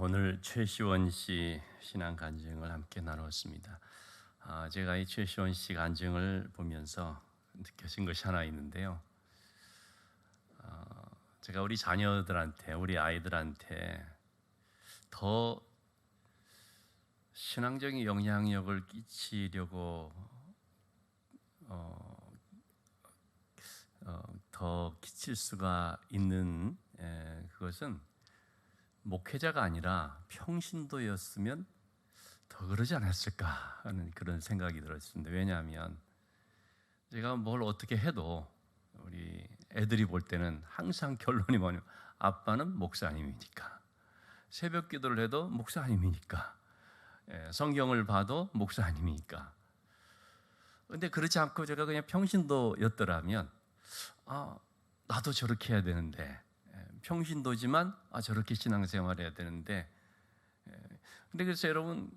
오늘 최시원 씨 신앙 간증을 함께 나눴습니다. 제가 이 최시원 씨 간증을 보면서 느껴진 것이 하나 있는데요. 제가 우리 자녀들한테, 우리 아이들한테 더 신앙적인 영향력을 끼치려고 더 끼칠 수가 있는 그것은 목회자가 아니라 평신도였으면 더 그러지 않았을까 하는 그런 생각이 들었습니다. 왜냐하면 제가 뭘 어떻게 해도 우리 애들이 볼 때는 항상 결론이 뭐냐면 아빠는 목사님이니까, 새벽 기도를 해도 목사님이니까, 성경을 봐도 목사님이니까. 근데 그렇지 않고 제가 그냥 평신도였더라면 나도 저렇게 해야 되는데, 평신도지만 저렇게 신앙생활 해야 되는데. 근데 그래서 여러분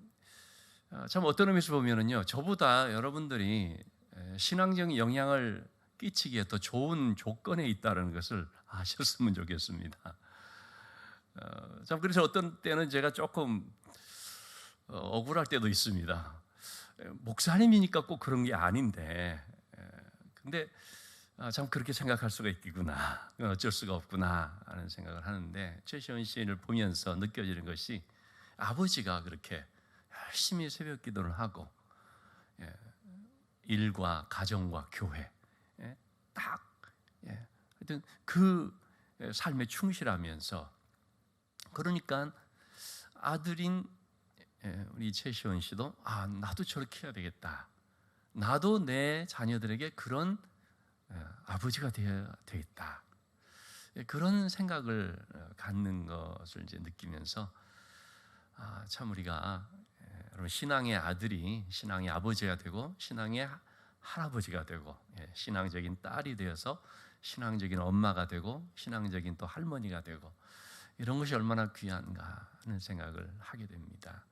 참 어떤 의미에서 보면은요, 저보다 여러분들이 신앙적인 영향을 끼치기에 더 좋은 조건에 있다는 것을 아셨으면 좋겠습니다. 참 그래서 어떤 때는 제가 조금 억울할 때도 있습니다. 목사님이니까 꼭 그런 게 아닌데, 근데 참 그렇게 생각할 수가 있구나, 어쩔 수가 없구나 하는 생각을 하는데, 최시원 씨를 보면서 느껴지는 것이 아버지가 그렇게 열심히 새벽 기도를 하고 일과 가정과 교회 딱 하여튼 그 삶에 충실하면서, 그러니까 아들인 우리 최시원 씨도 나도 저렇게 해야 되겠다, 나도 내 자녀들에게 그런 아버지가 되어야 되겠다, 그런 생각을 갖는 것을 이제 느끼면서 참 우리가 여러분 신앙의 아들이 신앙의 아버지가 되고 신앙의 할아버지가 되고 신앙적인 딸이 되어서 신앙적인 엄마가 되고 신앙적인 또 할머니가 되고, 이런 것이 얼마나 귀한가 하는 생각을 하게 됩니다.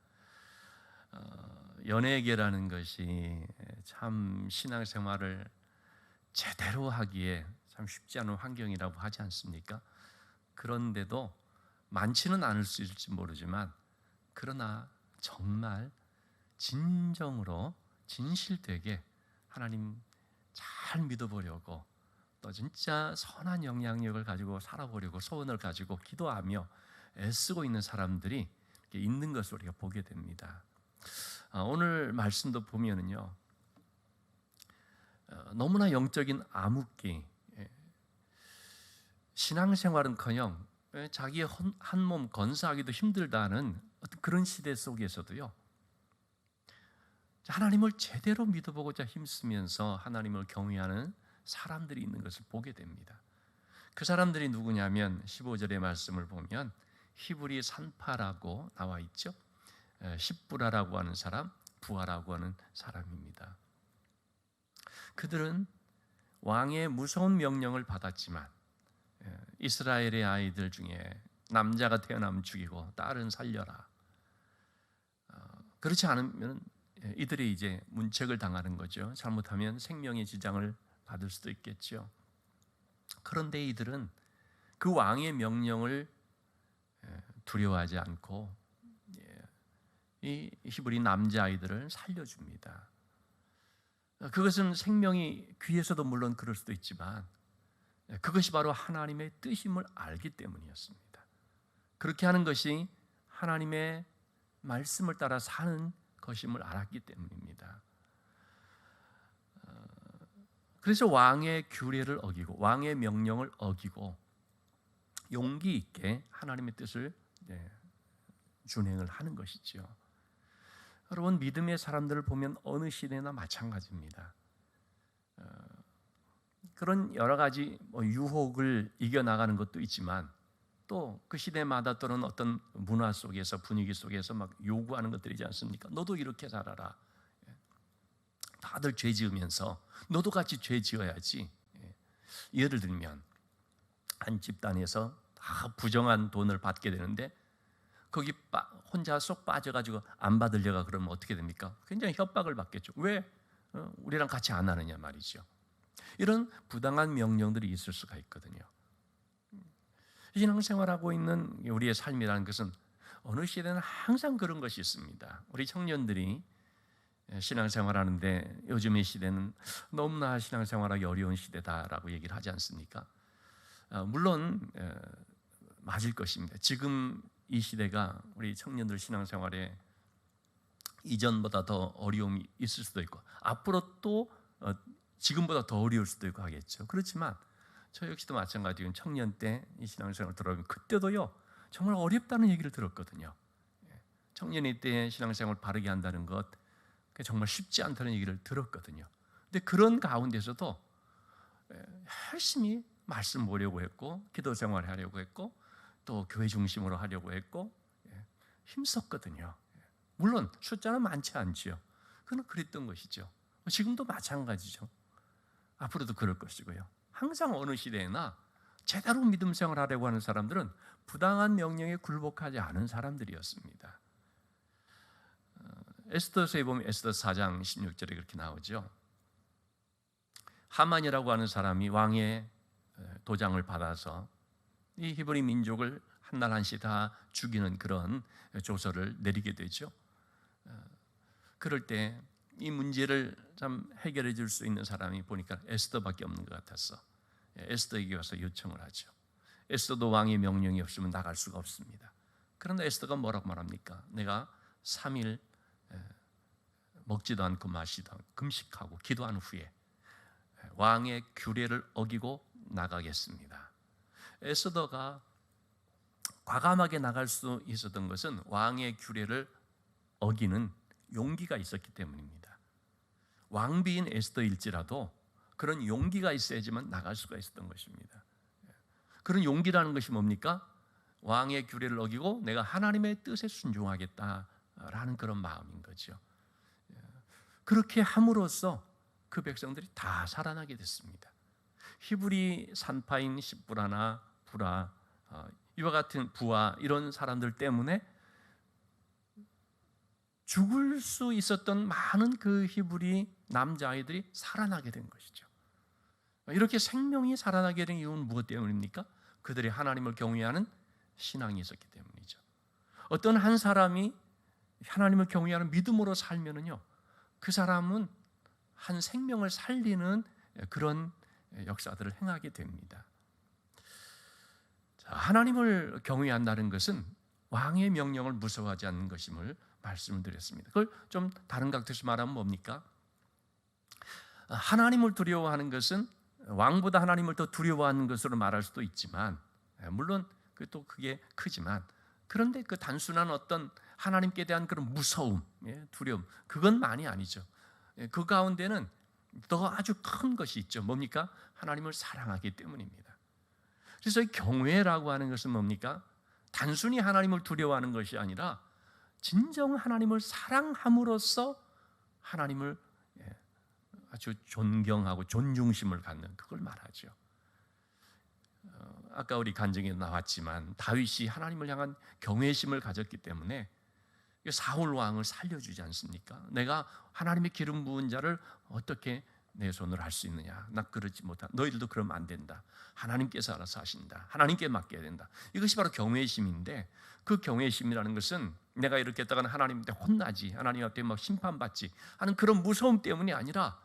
연예계라는 것이 참 신앙생활을 제대로 하기에 참 쉽지 않은 환경이라고 하지 않습니까? 그런데도 많지는 않을 수 있을지 모르지만, 그러나 정말 진정으로 진실되게 하나님 잘 믿어보려고, 또 진짜 선한 영향력을 가지고 살아보려고 소원을 가지고 기도하며 애쓰고 있는 사람들이 있는 것을 우리가 보게 됩니다. 오늘 말씀도 보면은요, 너무나 영적인 암흑기, 신앙생활은커녕 자기의 한 몸 건사하기도 힘들다는 어떤 그런 시대 속에서도요, 하나님을 제대로 믿어보고자 힘쓰면서 하나님을 경외하는 사람들이 있는 것을 보게 됩니다. 그 사람들이 누구냐면 15절의 말씀을 보면 히브리 산파라고 나와 있죠. 십부라라고 하는 사람, 부하라고 하는 사람입니다. 그들은 왕의 무서운 명령을 받았지만 이스라엘의 아이들 중에 남자가 태어나면 죽이고 딸은 살려라, 그렇지 않으면 이들이 이제 문책을 당하는 거죠. 잘못하면 생명의 지장을 받을 수도 있겠죠. 그런데 이들은 그 왕의 명령을 두려워하지 않고 이 히브리 남자아이들을 살려줍니다. 그것은 생명이 귀해서도 물론 그럴 수도 있지만, 그것이 바로 하나님의 뜻임을 알기 때문이었습니다. 그렇게 하는 것이 하나님의 말씀을 따라 사는 것임을 알았기 때문입니다. 그래서 왕의 규례를 어기고 왕의 명령을 어기고 용기 있게 하나님의 뜻을 준행을 하는 것이죠. 여러분, 믿음의 사람들을 보면 어느 시대나 마찬가지입니다. 그런 여러 가지 유혹을 이겨나가는 것도 있지만, 또 그 시대마다 또는 어떤 문화 속에서 분위기 속에서 막 요구하는 것들이지 않습니까? 너도 이렇게 살아라, 다들 죄 지으면서 너도 같이 죄 지어야지. 예를 들면 한 집단에서 다 부정한 돈을 받게 되는데 거기 혼자 쏙 빠져가지고 안 받으려고 그러면 어떻게 됩니까? 굉장히 협박을 받겠죠. 왜? 우리랑 같이 안 하느냐 말이죠. 이런 부당한 명령들이 있을 수가 있거든요. 신앙생활하고 있는 우리의 삶이라는 것은 어느 시대는 항상 그런 것이 있습니다. 우리 청년들이 신앙생활하는데 요즘의 시대는 너무나 신앙생활하기 어려운 시대다라고 얘기를 하지 않습니까? 물론 맞을 것입니다. 지금 이 시대가 우리 청년들 신앙생활에 이전보다 더 어려움이 있을 수도 있고 앞으로 또 지금보다 더 어려울 수도 있고 하겠죠. 그렇지만 저 역시도 마찬가지로 청년 때 이 신앙생활을 들어보면 그때도요 정말 어렵다는 얘기를 들었거든요. 청년의 때 신앙생활을 바르게 한다는 것 정말 쉽지 않다는 얘기를 들었거든요. 근데 그런 가운데서도 열심히 말씀 보려고 했고 기도 생활을 하려고 했고 또 교회 중심으로 하려고 했고 힘썼거든요. 물론 숫자는 많지 않지요. 그건 그랬던 것이죠. 지금도 마찬가지죠. 앞으로도 그럴 것이고요. 항상 어느 시대에나 제대로 믿음 생활하려고 하는 사람들은 부당한 명령에 굴복하지 않은 사람들이었습니다. 에스더서에 보면 에스더 4장 16절에 그렇게 나오죠. 하만이라고 하는 사람이 왕의 도장을 받아서 이 히브리 민족을 한 날 한씩 다 죽이는 그런 조서를 내리게 되죠. 그럴 때 이 문제를 참 해결해 줄 수 있는 사람이 보니까 에스더밖에 없는 것 같았어. 에스더에게 와서 요청을 하죠. 에스더도 왕의 명령이 없으면 나갈 수가 없습니다. 그런데 에스더가 뭐라고 말합니까? 내가 3일 먹지도 않고 마시도 않고 금식하고 기도한 후에 왕의 규례를 어기고 나가겠습니다. 에스더가 과감하게 나갈 수 있었던 것은 왕의 규례를 어기는 용기가 있었기 때문입니다. 왕비인 에스더일지라도 그런 용기가 있어야지만 나갈 수가 있었던 것입니다. 그런 용기라는 것이 뭡니까? 왕의 규례를 어기고 내가 하나님의 뜻에 순종하겠다라는 그런 마음인 거죠. 그렇게 함으로써 그 백성들이 다 살아나게 됐습니다. 히브리 산파인 십부라나 부라 이와 같은 부하 이런 사람들 때문에 죽을 수 있었던 많은 그 히브리 남자아이들이 살아나게 된 것이죠. 이렇게 생명이 살아나게 된 이유는 무엇 때문입니까? 그들이 하나님을 경외하는 신앙이 있었기 때문이죠. 어떤 한 사람이 하나님을 경외하는 믿음으로 살면은요, 그 사람은 한 생명을 살리는 그런 역사들을 행하게 됩니다. 자, 하나님을 경외한다는 것은 왕의 명령을 무서워하지 않는 것임을 말씀을 드렸습니다. 그걸 좀 다른 각도에서 말하면 뭡니까? 하나님을 두려워하는 것은 왕보다 하나님을 더 두려워하는 것으로 말할 수도 있지만, 물론 또 그게 크지만, 그런데 그 단순한 어떤 하나님께 대한 그런 무서움, 두려움, 그건 많이 아니죠. 그 가운데는 더 아주 큰 것이 있죠. 뭡니까? 하나님을 사랑하기 때문입니다. 그래서 이 경외라고 하는 것은 뭡니까? 단순히 하나님을 두려워하는 것이 아니라 진정 하나님을 사랑함으로써 하나님을 아주 존경하고 존중심을 갖는 그걸 말하죠. 아까 우리 간증에 나왔지만 다윗이 하나님을 향한 경외심을 가졌기 때문에 사울 왕을 살려주지 않습니까? 내가 하나님의 기름 부은 자를 어떻게 내 손으로 할 수 있느냐? 나 그러지 못한. 너희들도 그러면 안 된다. 하나님께서 알아서 하신다. 하나님께 맡겨야 된다. 이것이 바로 경외심인데, 그 경외심이라는 것은 내가 이렇게 했다가는 하나님한테 혼나지, 하나님 앞에 막 심판받지 하는 그런 무서움 때문이 아니라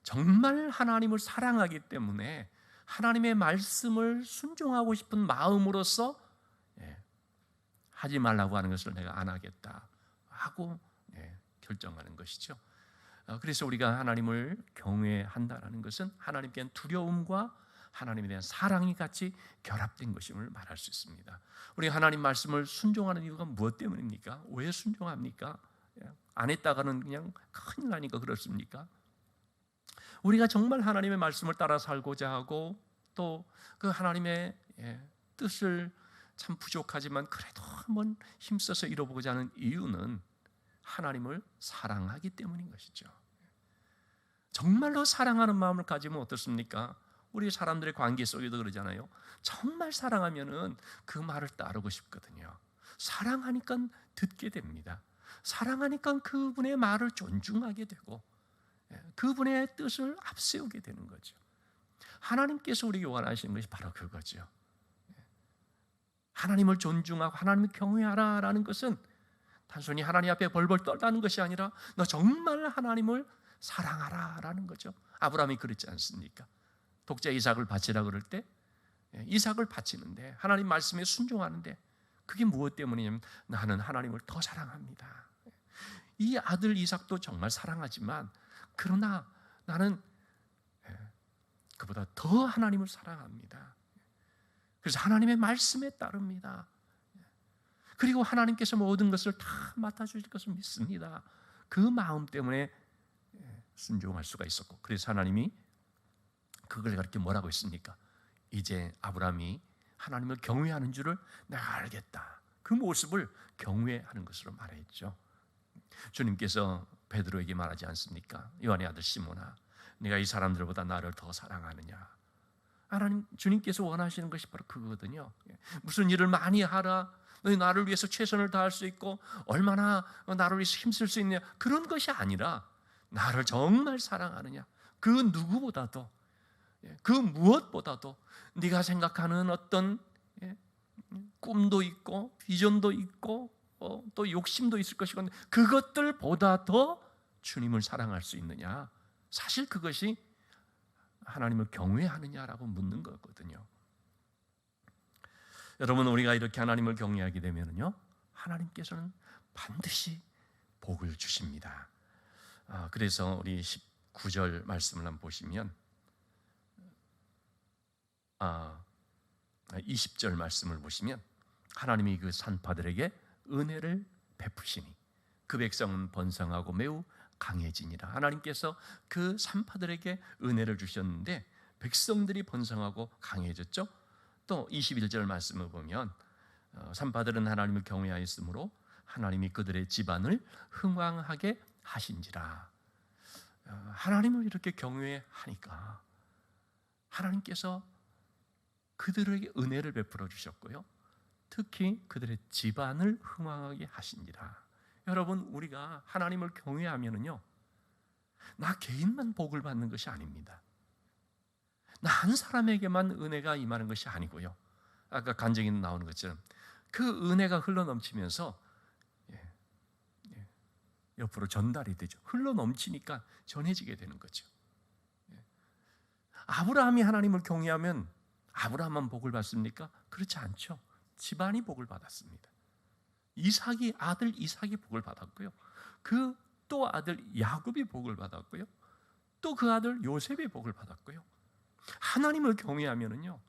정말 하나님을 사랑하기 때문에 하나님의 말씀을 순종하고 싶은 마음으로서 하지 말라고 하는 것을 내가 안 하겠다 하고 결정하는 것이죠. 그래서 우리가 하나님을 경외한다는 것은 하나님께 대한 두려움과 하나님에 대한 사랑이 같이 결합된 것임을 말할 수 있습니다. 우리가 하나님 말씀을 순종하는 이유가 무엇 때문입니까? 왜 순종합니까? 안 했다가는 그냥 큰일 나니까 그렇습니까? 우리가 정말 하나님의 말씀을 따라 살고자 하고 또 그 하나님의 뜻을 참 부족하지만 그래도 한번 힘써서 이뤄보고자 하는 이유는 하나님을 사랑하기 때문인 것이죠. 정말로 사랑하는 마음을 가지면 어떻습니까? 우리 사람들의 관계 속에도 그러잖아요. 정말 사랑하면은 그 말을 따르고 싶거든요. 사랑하니까 듣게 됩니다. 사랑하니까 그분의 말을 존중하게 되고 그분의 뜻을 앞세우게 되는 거죠. 하나님께서 우리에게 원하시는 것이 바로 그거죠. 하나님을 존중하고 하나님을 경외하라라는 것은 단순히 하나님 앞에 벌벌 떨다는 것이 아니라 너 정말 하나님을 사랑하라라는 거죠. 아브라함이 그랬지 않습니까? 독자 이삭을 바치라 그럴 때 이삭을 바치는데 하나님 말씀에 순종하는데 그게 무엇 때문이냐면 나는 하나님을 더 사랑합니다. 이 아들 이삭도 정말 사랑하지만 그러나 나는 그보다 더 하나님을 사랑합니다. 그래서 하나님의 말씀에 따릅니다. 그리고 하나님께서 모든 것을 다 맡아주실 것을 믿습니다. 그 마음 때문에 순종할 수가 있었고, 그래서 하나님이 그걸 그렇게 뭐라고 했습니까? 이제 아브라함이 하나님을 경외하는 줄을 내가 알겠다. 그 모습을 경외하는 것으로 말했죠. 주님께서 베드로에게 말하지 않습니까? 요한의 아들 시몬아, 네가 이 사람들보다 나를 더 사랑하느냐? 하나님, 주님께서 원하시는 것이 바로 그거거든요. 무슨 일을 많이 하라, 너희 나를 위해서 최선을 다할 수 있고 얼마나 나를 위해서 힘쓸 수 있느냐, 그런 것이 아니라 나를 정말 사랑하느냐, 그 누구보다도, 그 무엇보다도 네가 생각하는 어떤 꿈도 있고 비전도 있고 또 욕심도 있을 것이고 그것들보다 더 주님을 사랑할 수 있느냐, 사실 그것이 하나님을 경외하느냐라고 묻는 거거든요. 여러분, 우리가 이렇게 하나님을 경외하게 되면요, 하나님께서는 반드시 복을 주십니다. 그래서 우리 19절 말씀을 한번 보시면 20절 말씀을 보시면 하나님이 그 산파들에게 은혜를 베푸시니 그 백성은 번성하고 매우 강해지니라. 하나님께서 그 산파들에게 은혜를 주셨는데 백성들이 번성하고 강해졌죠. 또 21절 말씀을 보면 산파들은 하나님을 경외하였으므로 하나님이 그들의 집안을 흥왕하게 하신지라. 하나님을 이렇게 경외하니까 하나님께서 그들에게 은혜를 베풀어 주셨고요, 특히 그들의 집안을 흥왕하게 하신지라. 여러분, 우리가 하나님을 경외하면은요, 나 개인만 복을 받는 것이 아닙니다. 나 한 사람에게만 은혜가 임하는 것이 아니고요, 아까 간증이 나오는 것처럼 그 은혜가 흘러넘치면서 옆으로 전달이 되죠. 흘러넘치니까 전해지게 되는 거죠. 아브라함이 하나님을 경외하면 아브라함만 복을 받습니까? 그렇지 않죠. 집안이 복을 받았습니다. 아들 이삭이 복을 받았고요, 그 또 아들 야곱이 복을 받았고요, 또 그 아들 요셉이 복을 받았고요. 하나님을 경외하면은요,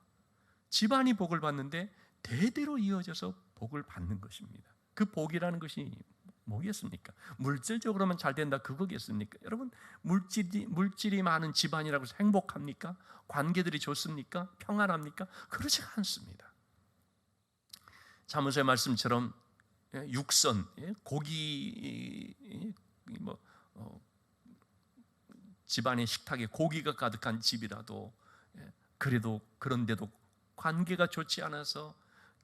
집안이 복을 받는데 대대로 이어져서 복을 받는 것입니다. 그 복이라는 것이 뭐겠습니까? 물질적으로만 잘 된다 그거겠습니까? 여러분, 물질이 많은 집안이라고 해서 행복합니까? 관계들이 좋습니까? 평안합니까? 그렇지가 않습니다. 잠언의 말씀처럼 육선, 고기, 집안의 식탁에 고기가 가득한 집이라도 그런데도 관계가 좋지 않아서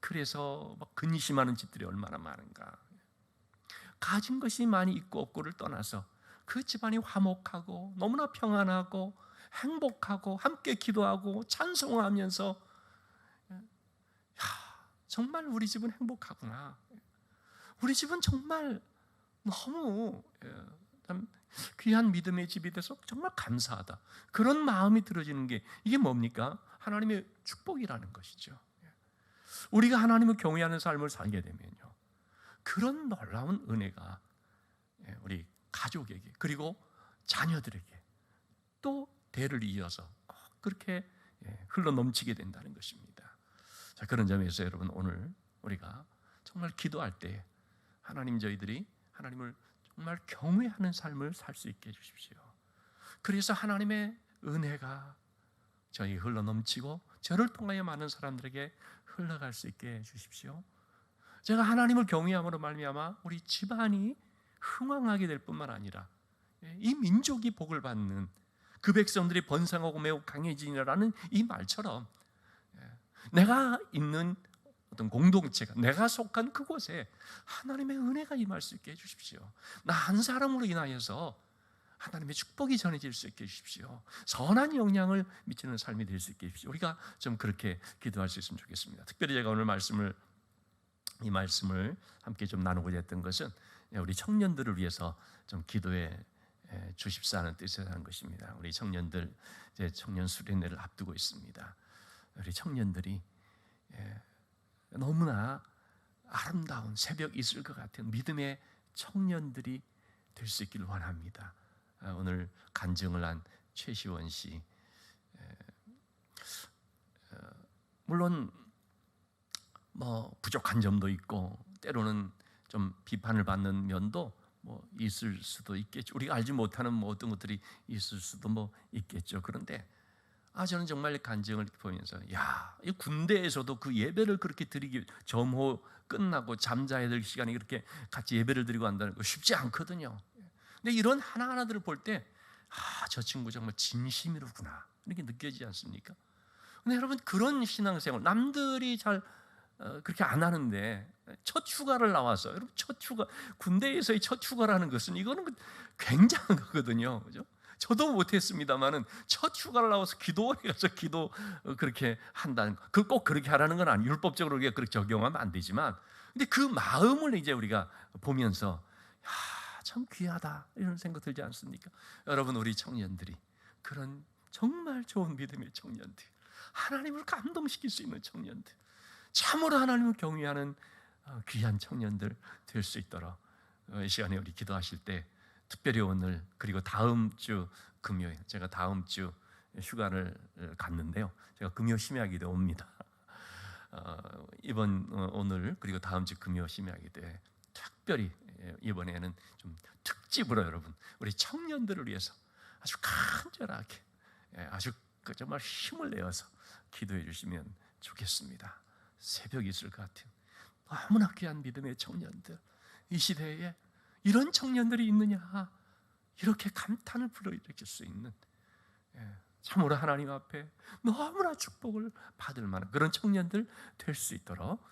그래서 막 근심하는 집들이 얼마나 많은가. 가진 것이 많이 있고 없고를 떠나서 그 집안이 화목하고 너무나 평안하고 행복하고 함께 기도하고 찬송하면서 정말 우리 집은 행복하구나, 우리 집은 정말 너무 참 귀한 믿음의 집이 돼서 정말 감사하다, 그런 마음이 들어지는 게 이게 뭡니까? 하나님의 축복이라는 것이죠. 우리가 하나님을 경외하는 삶을 살게 되면요, 그런 놀라운 은혜가 우리 가족에게 그리고 자녀들에게 또 대를 이어서 꼭 그렇게 흘러넘치게 된다는 것입니다. 자, 그런 점에서 여러분, 오늘 우리가 정말 기도할 때 하나님, 저희들이 하나님을 정말 경외하는 삶을 살 수 있게 해주십시오. 그래서 하나님의 은혜가 저희 흘러넘치고 저를 통하여 많은 사람들에게 흘러갈 수 있게 해주십시오. 제가 하나님을 경외함으로 말미암아 우리 집안이 흥왕하게 될 뿐만 아니라 이 민족이 복을 받는, 그 백성들이 번성하고 매우 강해지니라는 이 말처럼 내가 있는 어떤 공동체가, 내가 속한 그곳에 하나님의 은혜가 임할 수 있게 해주십시오. 나 한 사람으로 인하여서 하나님의 축복이 전해질 수 있게 해주십시오. 선한 영향을 미치는 삶이 될 수 있게 해주십시오. 우리가 좀 그렇게 기도할 수 있으면 좋겠습니다. 특별히 제가 오늘 말씀을 이 말씀을 함께 좀 나누고자 했던 것은 우리 청년들을 위해서 좀 기도해 주십사 하는 뜻에서 하는 것입니다. 우리 청년들 이제 청년 수련회를 앞두고 있습니다. 우리 청년들이 너무나 아름다운 새벽 있을 것 같은 믿음의 청년들이 될 수 있기를 원합니다. 오늘 간증을 한 최시원 씨, 물론 뭐 부족한 점도 있고 때로는 좀 비판을 받는 면도 뭐 있을 수도 있겠죠. 우리가 알지 못하는 뭐 어떤 것들이 있을 수도 뭐 있겠죠. 그런데 저는 정말 간증을 보면서 이 군대에서도 그 예배를 그렇게 드리기, 점호 끝나고 잠자야 될 시간에 그렇게 같이 예배를 드리고 한다는 거 쉽지 않거든요. 근데 이런 하나하나들을 볼 때 저 친구 정말 진심이로구나 이렇게 느껴지지 않습니까? 근데 여러분 그런 신앙생활 남들이 잘 그렇게 안 하는데 첫 휴가를 나와서, 여러분 첫 휴가, 군대에서의 첫 휴가라는 것은 이거는 굉장한 거거든요. 그죠? 저도 못했습니다만은 첫 휴가를 나와서 기도원에 가서 기도 그렇게 한다는 거, 그 꼭 그렇게 하라는 건 아니에요. 율법적으로 우리가 그렇게 적용하면 안 되지만, 근데 그 마음을 이제 우리가 보면서 참 귀하다 이런 생각 들지 않습니까? 여러분 우리 청년들이 그런 정말 좋은 믿음의 청년들, 하나님을 감동시킬 수 있는 청년들, 참으로 하나님을 경외하는 귀한 청년들 될 수 있도록 이 시간에 우리 기도하실 때 특별히 오늘 그리고 다음 주 금요일, 제가 다음 주 휴가를 갔는데요, 제가 금요 심야기도에 옵니다. 이번 오늘 그리고 다음 주 금요 심야기도에 특별히 이번에는 좀 특집으로 여러분 우리 청년들을 위해서 아주 간절하게 아주 정말 힘을 내어서 기도해 주시면 좋겠습니다. 새벽이 있을 것 같은 너무나 귀한 믿음의 청년들, 이 시대에 이런 청년들이 있느냐 이렇게 감탄을 불러일으킬 수 있는, 참으로 하나님 앞에 너무나 축복을 받을 만한 그런 청년들 될 수 있도록